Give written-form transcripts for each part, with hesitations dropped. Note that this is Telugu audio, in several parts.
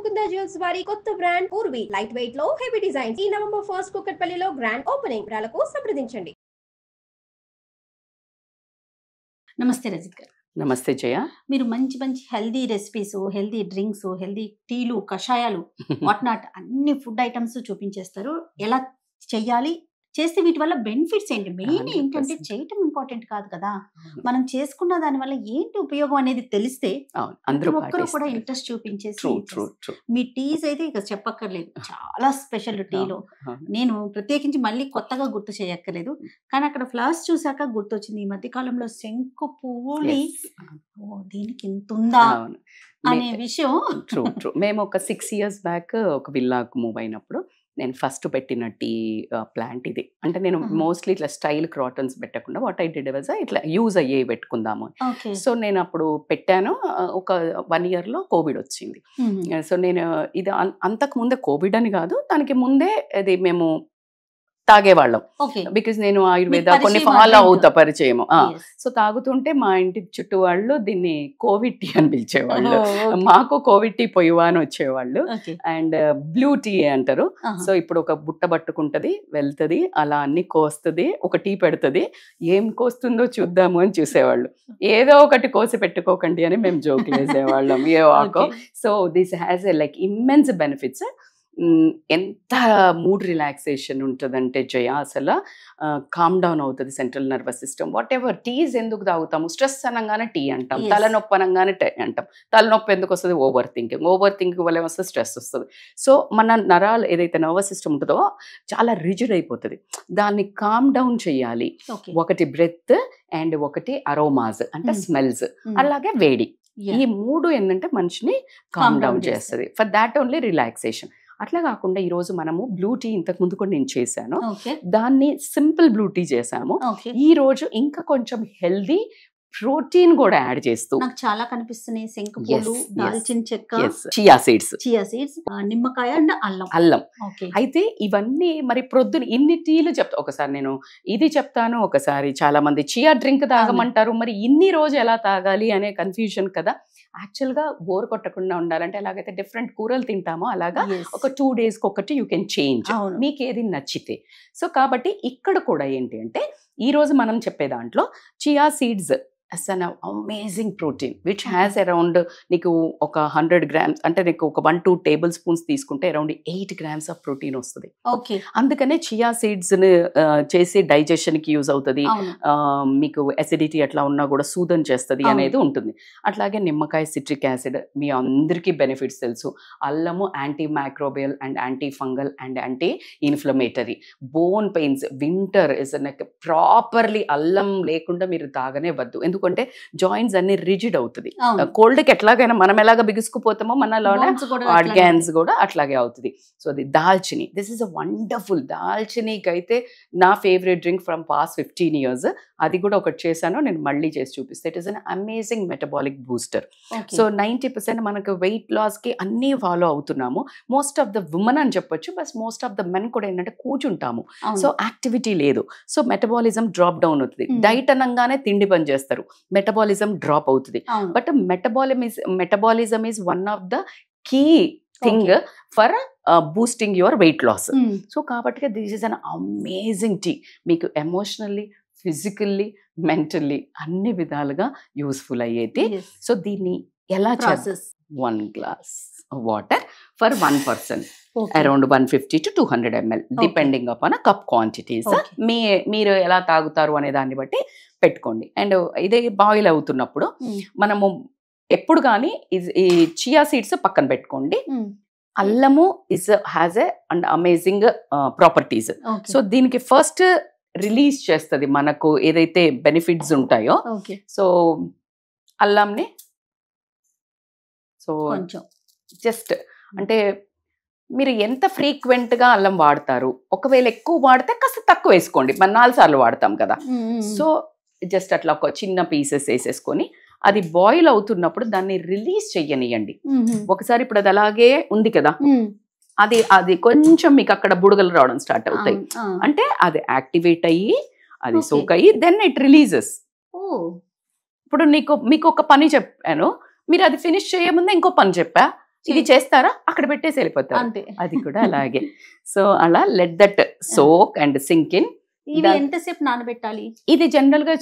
ముకుందా జ్యువెల్స్ వారి కొత్త బ్రాండ్ పూర్వి లైట్ వెయిట్ లో హెవీ డిజైన్స్ ఈ నవంబర్ 1 కుక్కట్పల్లిలో గ్రాండ్ ఓపెనింగ్. వివరాలకు సంప్రదించండి. నమస్తే రజిత్ గారు. నమస్తే జయ. మీరు మంచి మంచి healthy recipes, healthy drinks, healthy టీలు, కషాయాలు, వాట్ నాట్ అన్ని ఫుడ్ ఐటమ్స్ చూపించేస్తారు. ఎలా చెయ్యాలి, చేస్తే వీటి వల్ల బెనిఫిట్స్ ఏంటి, మెయిన్ ఏంటంటే చేయటం ఇంపార్టెంట్ కాదు కదా, మనం చేసుకున్న దాని వల్ల ఏంటి ఉపయోగం అనేది తెలిస్తే అందరూ ఒక్కరు కూడా ఇంట్రెస్ట్ చూపించేసి. మీ టీస్ అయితే ఇక చెప్పక్కర్లేదు, చాలా స్పెషల్ టీలో. నేను ప్రత్యేకించి మళ్ళీ కొత్తగా గుర్తు చేయక్కర్లేదు, కానీ అక్కడ ఫ్లవర్స్ చూసాక గుర్తొచ్చింది. ఈ మధ్య కాలంలో శంకు పువ్వుని దీనికి ఇంత ఉందా అనే విషయం. మేము ఒక 6 years బ్యాక్ ఒక విల్లాకు మూవ్ అయినప్పుడు నేను ఫస్ట్ పెట్టిన టీ ప్లాంట్ ఇది. అంటే నేను మోస్ట్లీ ఇట్లా స్టైల్ క్రాటన్స్ పెట్టకుండా వాట్ ఐ డిడ్ వాజ్ ఇట్లా యూజ్ అయ్యే పెట్టుకుందాము. సో నేను అప్పుడు పెట్టాను. ఒక 1 yearలో కోవిడ్ వచ్చింది. సో నేను ఇది అంతకు ముందే కోవిడ్ అని కాదు, దానికి ముందే అది మేము తాగేవాళ్ళం. బికాజ్ నేను ఆయుర్వేద కొన్ని ఫాలో అవుతా పరిచయము. సో తాగుతుంటే మా ఇంటి చుట్టూ వాళ్ళు దీన్ని కోవిడ్ టీ అని పిలిచేవాళ్ళు. మాకు కోవిడ్ టీ పొయ్యవా అని వచ్చేవాళ్ళు. అండ్ బ్లూ టీ అంటారు. సో ఇప్పుడు ఒక బుట్ట పట్టుకుంటది, వెళ్తుంది, అలా అన్ని కోస్తుంది, ఒక టీ పెడుతుంది, ఏం కోస్తుందో చూద్దాము అని చూసేవాళ్ళు. ఏదో ఒకటి కోసి పెట్టుకోకండి అని మేము జోక్ వేసేవాళ్ళం. ఏ వాకో. So this has a like immense benefits. ఎంత మూడ్ రిలాక్సేషన్ ఉంటుందంటే జయ, అసలు కామ్ డౌన్ అవుతుంది central nervous system. Whatever teas ఎందుకు తాగుతాము, స్ట్రెస్ అనగానే టీ అంటాం, తలనొప్పి అనగానే టీ అంటాం. తలనొప్పి ఎందుకు వస్తుంది, ఓవర్ థింకింగ్ వల్ల వస్తుంది, స్ట్రెస్ వస్తుంది. సో మన నరాలు ఏదైతే నర్వస్ సిస్టమ్ ఉంటుందో చాలా రిజిడ్ అయిపోతుంది. దాన్ని కామ్ డౌన్ చేయాలి. ఒకటి బ్రెత్ అండ్ ఒకటి అరోమాస్ అంటే స్మెల్స్, అలాగే వేడి. ఈ 3 ఏంటంటే మనిషిని కామ్ డౌన్ చేస్తుంది. For that only relaxation. అట్లా కాకుండా ఈరోజు మనము బ్లూ టీ ఇంతకు ముందు కూడా నేను చేశాను, దాన్ని సింపుల్ బ్లూ టీ చేసాము. ఈ రోజు ఇంకా కొంచెం హెల్దీ ప్రోటీన్ కూడా యాడ్ చేస్తూ నాకు చాలా కనిపిస్తున్నాయి. శంకుపూలు, దాల్చిన చెక్క, చియా సీడ్స్, నిమ్మకాయ అండ్ అల్లం. అయితే ఇవన్నీ మరి ప్రొద్దున ఇన్ని టీలు చెప్తా. ఒకసారి నేను ఇది చెప్తాను, ఒకసారి చాలా మంది చియా డ్రింక్ తాగమంటారు. మరి ఇన్ని రోజు ఎలా తాగాలి అనే కన్ఫ్యూజన్ కదా. యాక్చువల్గా బోర్ కొట్టకుండా ఉండాలంటే ఎలాగైతే డిఫరెంట్ కూరలు తింటామో అలాగా ఒక 2 days ఒకటి యూ కెన్ చేంజ్, మీకు ఏది నచ్చితే. సో కాబట్టి ఇక్కడ కూడా ఏంటి అంటే ఈ రోజు మనం చెప్పే దాంట్లో chia seeds as an amazing protein which has around నీకు ఒక 100 grams అంటే నీకు ఒక 1-2 tablespoons తీసుకుంటే అరౌండ్ 8 grams ఆఫ్ ప్రోటీన్ వస్తుంది. అందుకనే చియా సీడ్స్ చేసి డైజెషన్ కి యూజ్ అవుతుంది. మీకు అసిడిటీ అట్లా ఉన్నా కూడా సూదన్ చేస్తుంది అనేది ఉంటుంది. అట్లాగే నిమ్మకాయ సిట్రిక్ యాసిడ్ మీ అందరికీ బెనిఫిట్స్ తెలుసు. అల్లము anti microbial and anti fungal and anti inflammatory. Bone pains winter is properly అల్లం లేకుండా మీరు తాగనే వద్దు, ఎందుకంటే జాయింట్స్ అన్ని రిజిడ్ అవుతుంది. కోల్డ్కి ఎట్లాగైనా మనం ఎలాగ బిగుసుకుపోతామో మనలోనే ఆర్గాన్స్ కూడా అట్లాగే అవుతుంది. సో అది దాల్చిని, దిస్ ఇస్ అ వండర్ఫుల్. దాల్చినీకి అయితే నా favourite drink from past 15 years. అది కూడా ఒకటి చేశాను, నేను మళ్ళీ చేసి చూపిస్తే. It is an amazing metabolic booster. So 90% మనకు వెయిట్ లాస్కి అన్నీ ఫాలో అవుతున్నాము. మోస్ట్ ఆఫ్ ద ఉమెన్ అని చెప్పొచ్చు, but most of the men కూడా ఏంటంటే కూర్చుంటాము. సో యాక్టివిటీ లేదు, సో మెటబాలిజం డ్రాప్ డౌన్ అవుతుంది. డైట్ అనగానే తిండి పని చేస్తారు, మెటబాలిజం డ్రాప్ అవుతుంది. But metabolism is one of the key thing for boosting your weight loss. So కాబట్టి this is an amazing tea. మీకు ఎమోషనల్లీ, ఫిజికల్లీ, మెంటల్లీ అన్ని విధాలుగా యూస్ఫుల్ అయ్యేది. సో దీన్ని ఎలా చేస్తారు? 1 glass water for 1 person, around 150 to 200 ml depending upon cup quantities. మీరు ఎలా తాగుతారు అనే దాన్ని బట్టి పెట్టుకోండి. అండ్ ఇదే బాయిల్ అవుతున్నప్పుడు మనము ఎప్పుడు కానీ ఈ చియా సీడ్స్ పక్కన పెట్టుకోండి. అల్లము has a and amazing properties. So దీనికి ఫస్ట్ రిలీజ్ చేస్తుంది మనకు ఏదైతే బెనిఫిట్స్ ఉంటాయో. సో అల్లంని సో జస్ట్ అంటే మీరు ఎంత ఫ్రీక్వెంట్గా అల్లం వాడతారు, ఒకవేళ ఎక్కువ వాడితే కాస్త తక్కువ వేసుకోండి. మనం 4 సార్లు వాడతాం కదా. సో జస్ట్ అట్లా ఒక చిన్న పీసెస్ వేసేసుకొని అది బాయిల్ అవుతున్నప్పుడు దాన్ని రిలీజ్ చెయ్యనియండి. ఒకసారి ఇప్పుడు అది అలాగే ఉంది కదా, అది కొంచెం మీకు అక్కడ బుడగలు రావడం స్టార్ట్ అవుతాయి అంటే అది యాక్టివేట్ అయ్యి అది సోక్ అయ్యి దెన్ ఇట్ రిలీజెస్. ఇప్పుడు మీకు ఒక పని చెప్పాను, మీరు అది ఫినిష్ చేయముందే ఇంకో పని చెప్పా, ఇది చేస్తారా అక్కడ పెట్టేసి వెళ్ళిపోతారు, అంతే. అది కూడా అలాగే. సో అలా let that soak and sink in. ఇవి ఎంతసేపు నానబెట్టాలి? ఇది జనరల్ గా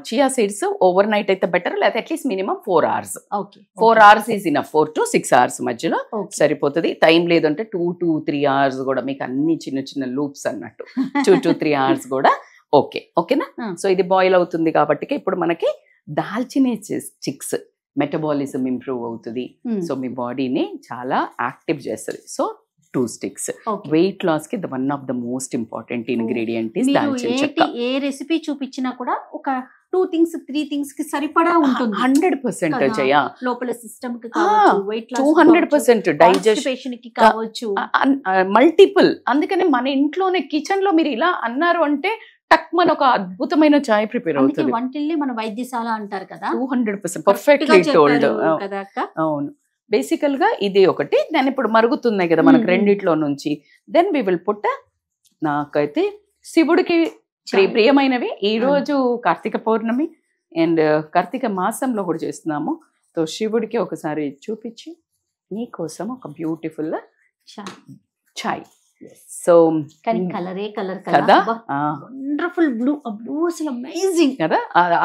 చియా సీడ్స్ ఓవర్ నైట్ అయితే బెటర్, లేకపోతే at least minimum 4 hours. Okay, 4 hours is enough. 4 to 6 hours మధ్యలో సరిపోతుంది. టైం లేదంటే 2 to 3 hours కూడా, మీకు అన్ని చిన్న చిన్న లూప్స్ అన్నట్టు 2 to 3 hours కూడా ఓకే. ఓకేనా? సో ఇది బాయిల్ అవుతుంది కాబట్టి ఇప్పుడు మనకి దాల్చిన చిక్స్ మెటబాలిజం ఇంప్రూవ్ అవుతుంది. సో మీ బాడీని చాలా యాక్టివ్ చేస్తుంది. So 2 sticks. వెయిట్ లాస్ కి one of the most important ingredient is దాల్చిన చెక్క. ఏ రెసిపీ చూపించినా కూడా ఒక 2 things 3 things కి సరిపడా ఉంటుంది. 100% జయ. లోపల సిస్టమ్ కి కావచ్చు, వెయిట్ లాస్ 200% డైజెషన్ కి కావచ్చు, మల్టిపుల్. అందుకని మన ఇంట్లోనే కిచెన్ లో మీరు ఇలా అన్నారు అంటే టక్ మన ఒక అద్భుతమైన చాయ్ ప్రిపేర్ అవుతుంది. వంటిల్ని మన వైద్యశాల అంటారు కదా. 200% పర్ఫెక్ట్లీ టోల్డ్. అవును. బేసికల్ గా ఇది ఒకటి. దాని ఇప్పుడు మరుగుతున్నాయి కదా మనకు రెండిట్లో నుంచి. దెన్ వి విల్ పుట్, నాకైతే శివుడికి ప్రియమైనవి. ఈ రోజు కార్తీక పౌర్ణమి అండ్ కార్తీక మాసంలో కూడా చేస్తున్నాము. సో శివుడికి ఒకసారి చూపించి మీకోసం ఒక బ్యూటిఫుల్ చాయ్. సో కలరే కలర్ కదా, వండర్ఫుల్ బ్లూ. బ్లూ అసలు అమేజింగ్ కదా.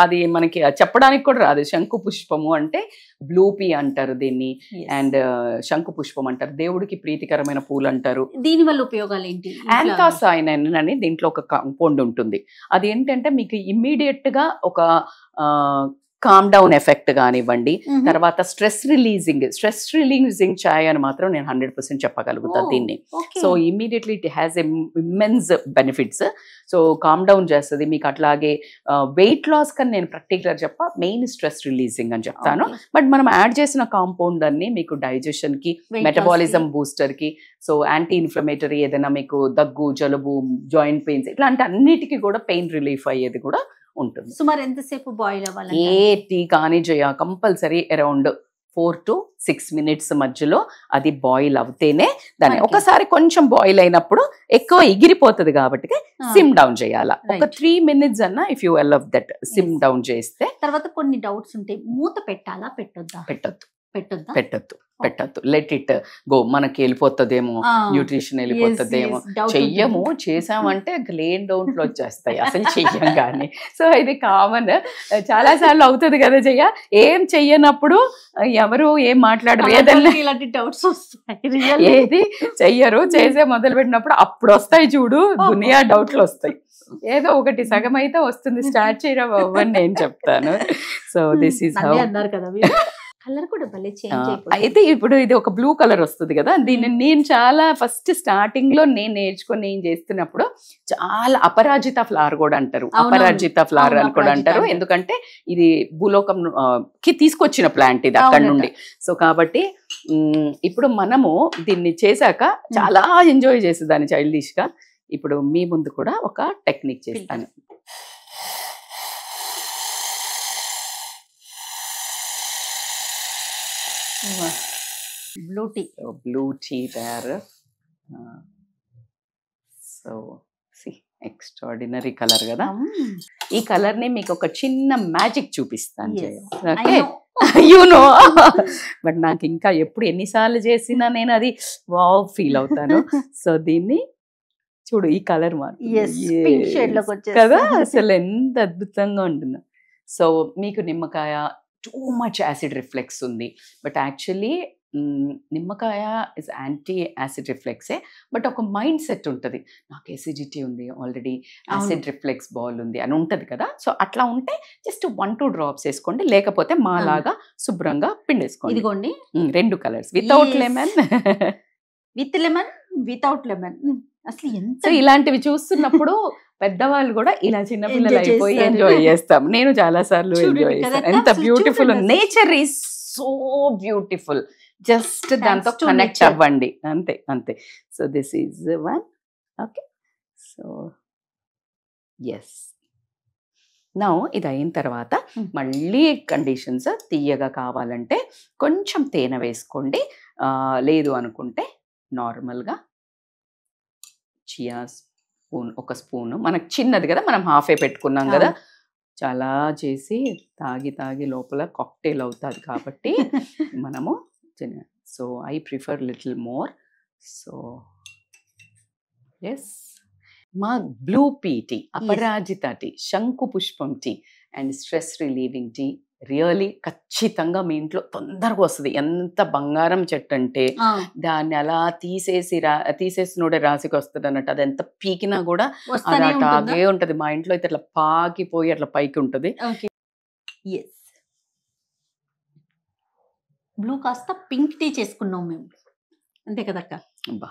అది మనకి చెప్పడానికి కూడా రాదు. శంకు పుష్పము అంటే బ్లూపీ అంటారు దీన్ని, అండ్ శంకు పుష్పం అంటారు. దేవుడికి ప్రీతికరమైన పూలు అంటారు. దీని వల్ల ఉపయోగాలు ఏంటి? యాంథోసైనిన్ అని దీంట్లో ఒక కాంపౌండ్ ఉంటుంది. అది ఏంటంటే మీకు ఇమ్మీడియట్ గా ఒక కామ్ డౌన్ ఎఫెక్ట్ కానివ్వండి, తర్వాత స్ట్రెస్ రిలీజింగ్ చాయ్ అని మాత్రం నేను 100% చెప్పగలుగుతాను దీన్ని. So immediately it has immense benefits. So calm down చేస్తుంది మీకు. అట్లాగే వెయిట్ లాస్ కని నేను పర్టికులర్ మెయిన్ స్ట్రెస్ రిలీజింగ్ అని చెప్తాను. బట్ మనం యాడ్ చేసిన కాంపౌండ్ అన్ని మీకు డైజెషన్ కి, మెటబాలిజం బూస్టర్ కి, సో యాంటీ ఇన్ఫ్లమేటరీ, ఏదైనా మీకు దగ్గు, జలుబు, జాయింట్ పెయిన్స్ ఇట్లాంటి అన్నిటికీ కూడా పెయిన్ రిలీఫ్ అయ్యేది కూడా ఉంటుంది. సుమారు ఎంతసేపు బాయిల్ అవ్వాలి? ఏ టీ కానీ జయ కంపల్సరీ అరౌండ్ 4 to 6 minutes మధ్యలో అది బాయిల్ అవుతేనే దాన్ని. ఒకసారి కొంచెం బాయిల్ అయినప్పుడు ఎక్కువ ఎగిరిపోతుంది కాబట్టి సిమ్ డౌన్ చేయాలా. ఒక 3 minutes అన్నా if you allow that SIM down చేస్తే. తర్వాత కొన్ని డౌట్స్ ఉంటాయి, మూత పెట్టాలా పెట్టొద్దా? పెట్టద్దు. Let it go. మనకి వెళ్ళిపోతుందేమో, న్యూట్రిషన్ వెళ్ళిపోతుందేమో. చెయ్యము, చేసామంటే లేన్ డౌన్లో వచ్చేస్తాయి అసలు చెయ్యం కానీ. సో ఇది కామన్, చాలా సార్లు అవుతుంది కదా చెయ్య. ఏం చెయ్యనప్పుడు ఎవరు ఏం మాట్లాడరు, ఏదైనా ఇలాంటి డౌట్స్ వస్తాయి. ఏది చెయ్యరు, చేసే మొదలు పెట్టినప్పుడు అప్పుడు వస్తాయి చూడు దునియా డౌట్లు వస్తాయి. ఏదో ఒకటి సగం అయితే వస్తుంది, స్టార్ట్ చేయడం అవ్వని నేను చెప్తాను. So this is how. అన్నారు కదా కలర్ కూడా భలే చేంజ్ అయిపోయింది. అయితే ఇప్పుడు ఇది ఒక బ్లూ కలర్ వస్తుంది కదా. దీన్ని నేను చాలా ఫస్ట్ స్టార్టింగ్ లో నేను నేర్చుకొని ఏం చేస్తున్నప్పుడు చాలా అపరాజిత ఫ్లవర్ కూడా అంటారు. అపరాజిత ఫ్లవర్ అని కూడా అంటారు. ఎందుకంటే ఇది భూలోకం కి తీసుకొచ్చిన ప్లాంట్ ఇది అక్కడ నుండి. సో కాబట్టి ఇప్పుడు మనము దీన్ని చేశాక చాలా ఎంజాయ్ చేసేదాన్ని చైల్డిష్ గా. ఇప్పుడు మీ ముందు కూడా ఒక టెక్నిక్ చేస్తాను. బ్లూ టీ తయారు. సో ఎక్స్ట్రాడినరీ కలర్ కదా. ఈ కలర్ ని మీకు ఒక చిన్న మ్యాజిక్ చూపిస్తాను. Okay, you know. బట్ నాకు ఇంకా ఎప్పుడు ఎన్నిసార్లు చేసినా నేను అది వావ్ ఫీల్ అవుతాను. సో దీన్ని చూడు, ఈ కలర్ కదా అసలు ఎంత అద్భుతంగా ఉంటుందో. సో మీకు నిమ్మకాయ టూ మచ్ యాసిడ్ రిఫ్లెక్స్ ఉంది. బట్ యాక్చువల్లీ నిమ్మకాయ ఇస్ యాంటీ యాసిడ్ రిఫ్లెక్సే. బట్ ఒక మైండ్ సెట్ ఉంటుంది, నాకు ఎసిడిటీ ఉంది ఆల్రెడీ, యాసిడ్ రిఫ్లెక్స్ బాల్ ఉంది అని ఉంటుంది కదా. సో అట్లా ఉంటే జస్ట్ 1-2 drops వేసుకోండి. లేకపోతే మాలాగా శుభ్రంగా పిండేసుకోండి. ఇదిగోండి 2 colours, without lemon, with lemon, without lemon. అసలు ఎంత ఇలాంటివి చూస్తున్నప్పుడు పెద్దవాళ్ళు కూడా ఇలా చిన్నపిల్లలు అయిపోయి ఎంజాయ్ చేస్తాం. నేను చాలా సార్లు ఎంజాయ్ చేస్తాను. ఎంత beautiful, nature is so beautiful. Just దాంతో కనెక్ట్ అవ్వండి, అంతే అంతే. So this is one. Okay, so yes. Now ఇది అయిన తర్వాత మళ్ళీ కండిషన్స్ తీయగా కావాలంటే కొంచెం తేనె వేసుకోండి. లేదు అనుకుంటే నార్మల్గా చియా స్పూన్, ఒక స్పూను, మనకు చిన్నది కదా, మనం హాఫే పెట్టుకున్నాం కదా. చాలా చేసి తాగి తాగి లోపల కాక్టైల్ అవుతుంది కాబట్టి మనము so I prefer little more. So yes, మా బ్లూ పీ టీ, అపరాజిత టీ, శంకు పుష్పం tea and stress relieving tea really ఖచ్చితంగా మీ ఇంట్లో తొందరగా వస్తుంది. ఎంత బంగారం చెట్టు అంటే దాన్ని అలా తీసేసినోడే రాసికి వస్తుంది అన్నట్టు. అది ఎంత పీకినా కూడా అది అట్లాగే ఉంటది. మా ఇంట్లో అయితే అట్లా పాకిపోయి అట్లా పైకి ఉంటది. బ్లూ కాస్త పింక్ టీ చేసుకున్నాం మేము, అంతే కదక్క. బా